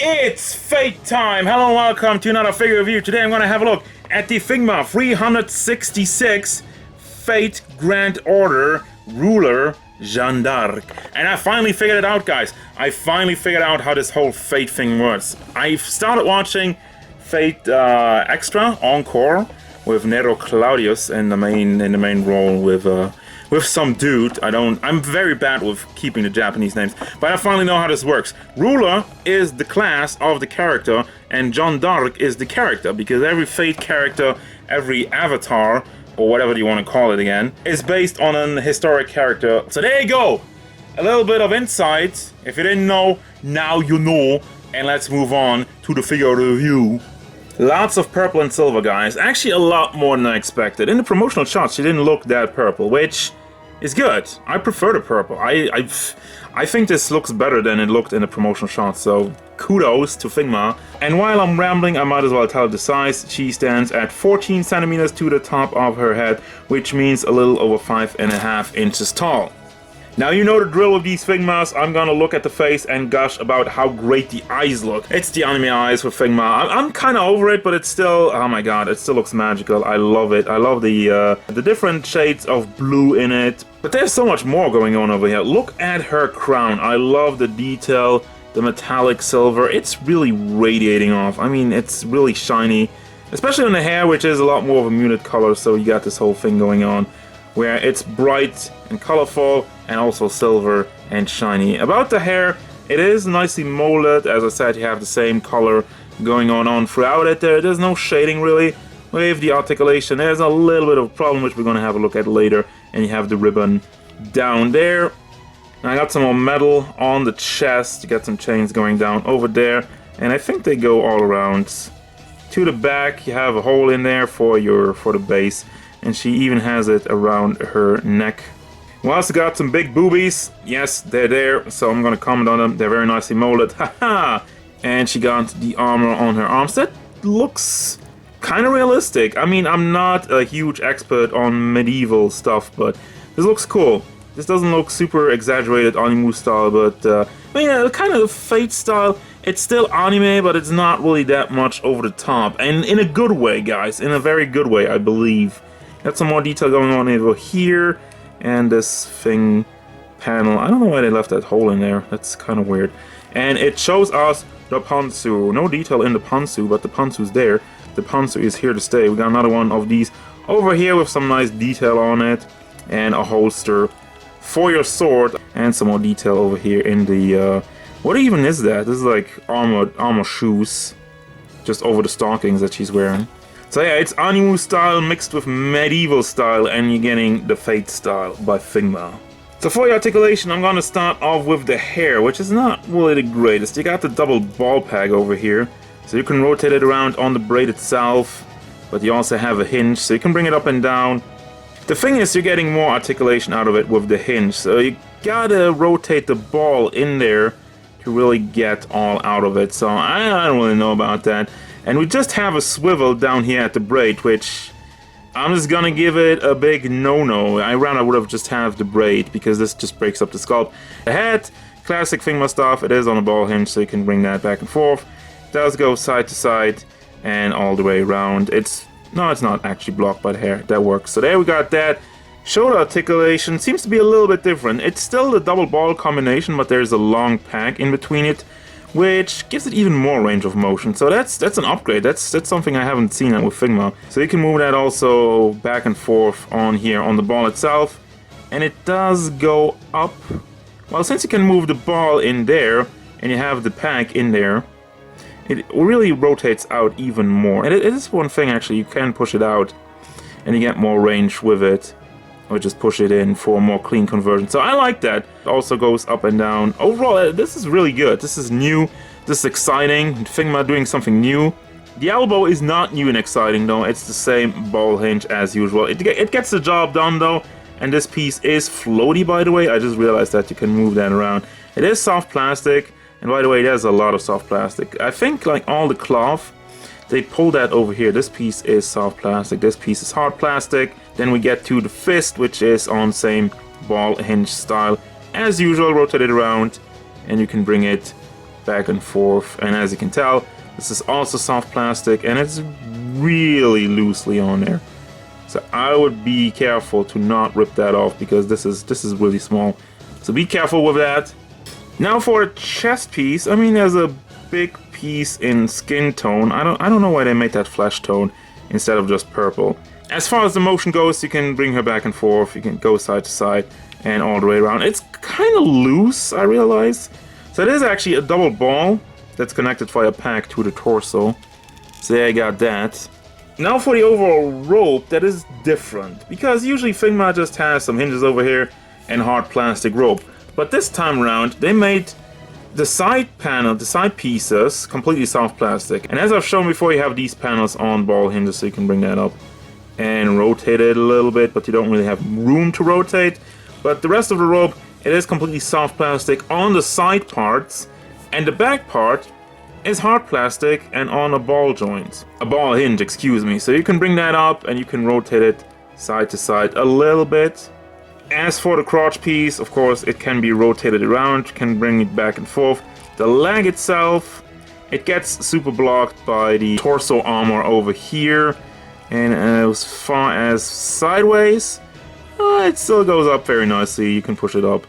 It's Fate time! Hello and welcome to another figure review. Today I'm going to have a look at the Figma 366 FateGrandOrder ruler Jeanne D'Arc. And I finally figured it out, guys. I finally figured out how this whole Fate thing works. I've started watching Fate Extra Encore with Nero Claudius in the main role with some dude. I'm very bad with keeping the Japanese names, but I finally know how this works. Ruler is the class of the character, and Jeanne D'Arc is the character, because every Fate character, every avatar, or whatever you want to call it again, is based on an historic character. So there you go! A little bit of insight. If you didn't know, now you know. And let's move on to the figure review. Lots of purple and silver, guys. Actually, a lot more than I expected. In the promotional shots, she didn't look that purple, which is good. I prefer the purple. I think this looks better than it looked in the promotional shots, so kudos to Figma. And while I'm rambling, I might as well tell the size. She stands at 14 centimeters to the top of her head, which means a little over 5.5 inches tall. Now you know the drill with these Figmas. I'm gonna look at the face and gush about how great the eyes look. It's the anime eyes with Figma. I'm kind of over it, but it's still, oh my god, it still looks magical. I love it. I love the different shades of blue in it. But there's so much more going on over here. Look at her crown. I love the detail, the metallic silver. It's really radiating off. I mean, it's really shiny, especially on the hair, which is a lot more of a muted color. So you got this whole thing going on where it's bright and colorful and also silver and shiny. About the hair, it is nicely molded. As I said, you have the same color going on throughout it. There's no shading really. With the articulation, there's a little bit of a problem, which we're going to have a look at later. And you have the ribbon down there. And I got some more metal on the chest. You got some chains going down over there. And I think they go all around. To the back, you have a hole in there for the base. And she even has it around her neck. We also got some big boobies. Yes, they're there, so I'm gonna comment on them. They're very nicely molded. Haha! And she got the armor on her arms. That looks kind of realistic. I mean, I'm not a huge expert on medieval stuff, but this looks cool. This doesn't look super exaggerated Animu style, but I mean, kind of Fate style. It's still anime, but it's not really that much over the top. And in a good way, guys. In a very good way, I believe. Got some more detail going on over here. And this thing panel. I don't know why they left that hole in there. That's kind of weird. And it shows us the Pantsu. No detail in the Pantsu, but the Pantsu's there. The Pantsu is here to stay. We got another one of these over here with some nice detail on it. And a holster for your sword. And some more detail over here in the... what even is that? This is like armor shoes. Just over the stockings that she's wearing. So yeah, it's Animu style mixed with medieval style, and you're getting the Fate style by Figma. So for your articulation, I'm gonna start off with the hair, which is not really the greatest. You got the double ball peg over here, so you can rotate it around on the braid itself, but you also have a hinge, so you can bring it up and down. The thing is, you're getting more articulation out of it with the hinge, so you gotta rotate the ball in there to really get all out of it. So I don't really know about that. And we just have a swivel down here at the braid, which I'm just gonna give it a big no-no. I rather would have just have the braid, because this just breaks up the sculpt. The head, classic Figma stuff. It is on a ball hinge, so you can bring that back and forth. It does go side to side and all the way around. It's not actually blocked by the hair. That works. So there we got that. Shoulder articulation seems to be a little bit different. It's still the double ball combination, but there's a long peg in between it, which gives it even more range of motion. So that's an upgrade. That's something I haven't seen with Figma. So you can move that also back and forth on here on the ball itself. And it does go up. Well, since you can move the ball in there and you have the peg in there, it really rotates out even more. And it is one thing actually, you can push it out and you get more range with it. Or just push it in for a more clean conversion. So I like that. It also goes up and down. Overall, this is really good. This is new. This is exciting. Figma doing something new. The elbow is not new and exciting though. It's the same ball hinge as usual. It gets the job done though. And this piece is floaty, by the way. I just realized that you can move that around. It is soft plastic. And by the way, there's a lot of soft plastic. I think like all the cloth, they pull that over here. This piece is soft plastic. This piece is hard plastic. Then we get to the fist, which is on same ball hinge style. As usual, rotate it around and you can bring it back and forth. And as you can tell, this is also soft plastic, and it's really loosely on there. So I would be careful to not rip that off, because this is really small. So be careful with that. Now for a chest piece, I mean, there's a big piece in skin tone. I don't know why they made that flesh tone instead of just purple. As far as the motion goes, you can bring her back and forth. You can go side to side and all the way around. It's kind of loose, I realize. So it is actually a double ball that's connected via pack to the torso. So there you got that. Now for the overall rope, that is different, because usually Figma just has some hinges over here and hard plastic rope. But this time around, they made the side panel, the side pieces, completely soft plastic. And as I've shown before, you have these panels on ball hinges, so you can bring that up and rotate it a little bit, but you don't really have room to rotate. But the rest of the rope, it is completely soft plastic on the side parts, and the back part is hard plastic and on a ball joint. A ball hinge, excuse me. So you can bring that up and you can rotate it side to side a little bit. As for the crotch piece, of course, it can be rotated around, you can bring it back and forth. The leg itself, it gets super blocked by the torso armor over here. And as far as sideways, it still goes up very nicely. You can push it up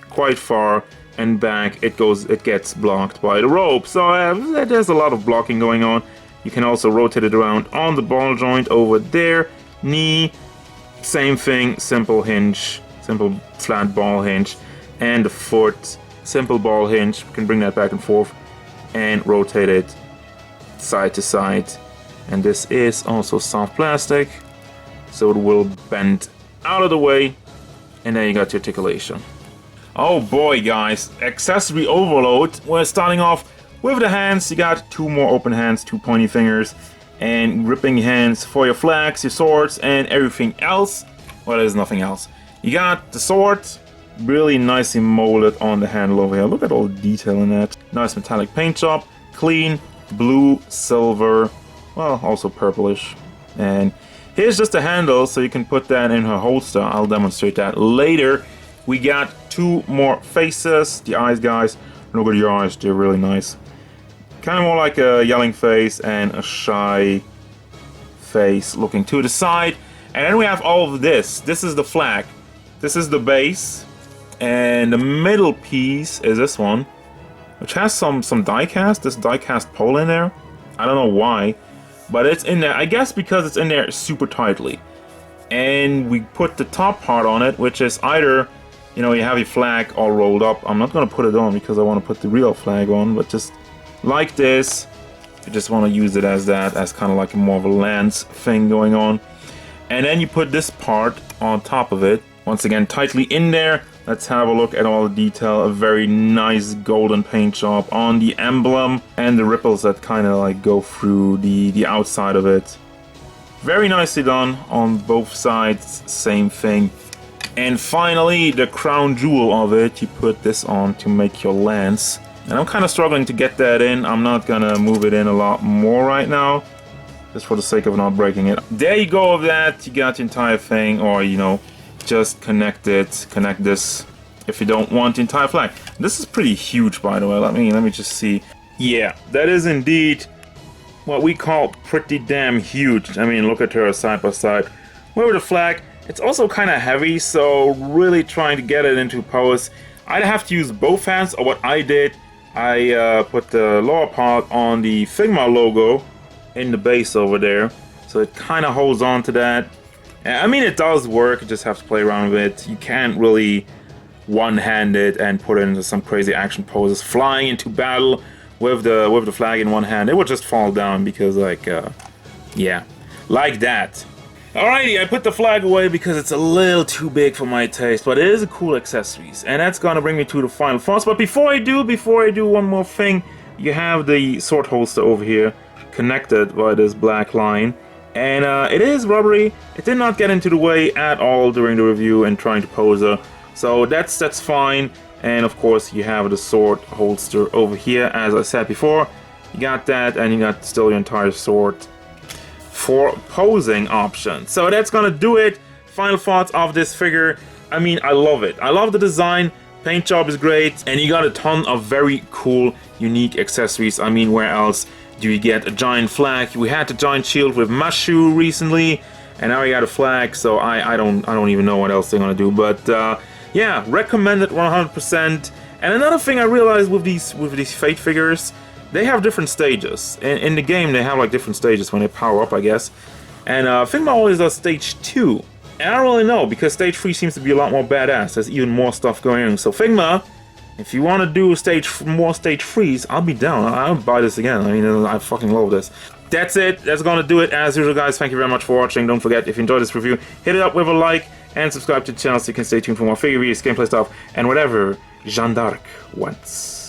quite far, and back it gets blocked by the rope. So there's a lot of blocking going on. You can also rotate it around on the ball joint over there. Knee, same thing, simple hinge, simple flat ball hinge. And the foot, simple ball hinge. You can bring that back and forth and rotate it side to side. And this is also soft plastic, so it will bend out of the way. And then you got your articulation. Oh boy, guys, accessory overload. We're starting off with the hands. You got two more open hands, two pointy fingers, and gripping hands for your flags, your swords, and everything else. Well, there's nothing else. You got the sword, really nicely molded on the handle over here. Look at all the detail in that. Nice metallic paint job, clean, blue, silver, well, also purplish. And here's just the handle, so you can put that in her holster. I'll demonstrate that later. We got two more faces. The eyes, guys. Look at the eyes, they're really nice. Kind of more like a yelling face and a shy face looking to the side. And then we have all of this. This is the flag. This is the base. And the middle piece is this one, which has some die cast. This die cast pole in there. I don't know why, but it's in there. I guess because it's in there super tightly. And we put the top part on it, which is either, you know, you have your flag all rolled up. I'm not going to put it on because I want to put the real flag on, but just like this, you just want to use it as that, as kind of like more of a lance thing going on. And then you put this part on top of it, once again tightly in there. Let's have a look at all the detail. A very nice golden paint job on the emblem and the ripples that kind of like go through the outside of it. Very nicely done on both sides, same thing. And finally, the crown jewel of it, you put this on to make your lance. And I'm kind of struggling to get that in. I'm not gonna move it in a lot more right now, just for the sake of not breaking it. There you go with that. You got the entire thing, or you know, just connect it, connect this if you don't want the entire flag. This is pretty huge, by the way. Let me just see. Yeah, that is indeed what we call pretty damn huge. I mean, look at her side by side with the flag. It's also kind of heavy, so really trying to get it into pose, I'd have to use both hands. Or what I did, I put the lower part on the Figma logo in the base over there, so it kind of holds on to that. I mean, it does work, you just have to play around with it. You can't really one-hand it and put it into some crazy action poses. Flying into battle with the flag in one hand, it would just fall down because, like, yeah, like that. Alrighty, I put the flag away because it's a little too big for my taste, but it is a cool accessories, and that's gonna bring me to the final thoughts. But before I do one more thing, you have the sword holster over here connected by this black line. And it is rubbery. It did not get into the way at all during the review and trying to pose her. So that's fine. And of course you have the sword holster over here, as I said before. You got that, and you got still your entire sword for posing option. So that's gonna do it. Final thoughts of this figure. I mean, I love it. I love the design. Paint job is great, and you got a ton of very cool unique accessories. I mean, where else do you get a giant flag? We had the giant shield with Mushu recently, and now we got a flag. So I don't even know what else they're gonna do. But yeah, recommended 100%. And another thing I realized with these Fate figures, they have different stages. In the game, they have like different stages when they power up, I guess. And Figma always does stage 2. And I don't really know, because stage 3 seems to be a lot more badass. There's even more stuff going on. So Figma, if you want to do more stage 3s, I'll be down. I'll buy this again. I mean, I fucking love this. That's it. That's gonna do it. As usual, guys, thank you very much for watching. Don't forget, if you enjoyed this review, hit it up with a like and subscribe to the channel so you can stay tuned for more figure videos, gameplay stuff, and whatever Jeanne D'Arc wants.